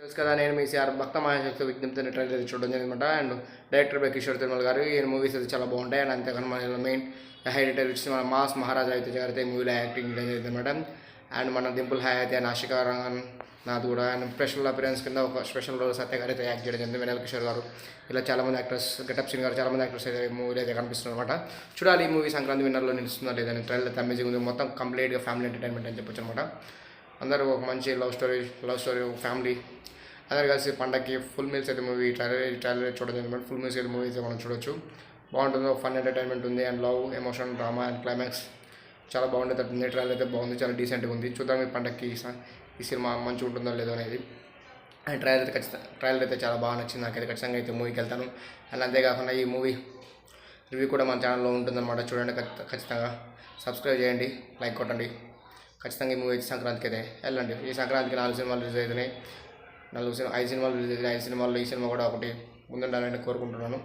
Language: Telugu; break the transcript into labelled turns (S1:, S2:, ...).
S1: తెలుసు కదా, నేను మీ సిఆర్ భక్త మహాశక్తి విజ్ఞప్తిని ట్రైలర్ చూడడం జరిగిందన్నమాట. And director by Kishore Tirumala గారు. ఈ మూవీస్ అయితే చాలా బాగుంటాయి. అండ్ అంతేకాని మన మెయిన్ హైలైటర్ వచ్చి మన మాస్ మహారాజా అయితే జాగ్రత్త మూవీలో యాక్టింగ్ జరిగిందన్నమాట. అండ్ మన దింపుల్ హాయ్ అండ్ ఆశికా రంగన్ నాది కూడా అండ్ స్పెషల్ అపిరెన్స్ కింద ఒక స్పెషల్ రోల్ సత్య గారు అయితే యాక్ట్ చేయడం జరిగింది. వెనల్ కిషోర్ గారు ఇలా చాలామంది యాక్టర్స్, గెటప్ సీన్ గారు చాలామంది యాక్టర్స్ అయితే మూవీలో అయితే కనిపిస్తున్నారు అనమాట. చూడాలి ఈ మూవీ సంక్రాంతి విన్నర్లో నిలుస్తుందా లేదని. ట్రైలర్ అయితే అమేజింగ్ ఉంది. మొత్తం కంప్లీట్గా ఫ్యామిలీ ఎంటర్టైన్మెంట్ అని చెప్పొచ్చు అనమాట. అందరూ ఒక మంచి లవ్ స్టోరీ ఫ్యామిలీ అందరు కలిసి పండగకి ఫుల్ మీల్స్ అయితే మూవీ ట్రైలర్ చూడడం జరిగింది. ఫుల్ మీల్స్ అయితే మూవీ అయితే మనం చూడొచ్చు. బాగుంటుంది. ఫన్ ఎంటర్టైన్మెంట్ ఉంది. And love, emotion, drama and climax చాలా బాగుంటుంది. ట్రైలర్ అయితే బాగుంది, చాలా డీసెంట్గా ఉంది. చూద్దాం ఈ పండగకి ఈ సినిమా మంచిగా ఉంటుందో లేదో అనేది. అండ్ ట్రైలర్ అయితే చాలా బాగా నచ్చింది నాకైతే. ఖచ్చితంగా అయితే మూవీకి వెళ్తాను. అండ్ అంతేకాకుండా ఈ మూవీ రివ్యూ కూడా మన ఛానల్లో ఉంటుందన్నమాట. చూడండి, ఖచ్చితంగా సబ్స్క్రైబ్ చేయండి, లైక్ కొట్టండి. ఖచ్చితంగా ఈ మూవీ అయితే సంక్రాంతికి అయితే వెళ్ళండి. ఈ సంక్రాంతికి 4 సినిమాలు రిలీజ్ అవుతున్నాయి. 5 సినిమాలు రిలీజ్ అవుతున్నాయి. 5 సినిమాల్లో ఈ సినిమా కూడా ఒకటి ముందుండాలని కోరుకుంటున్నాను.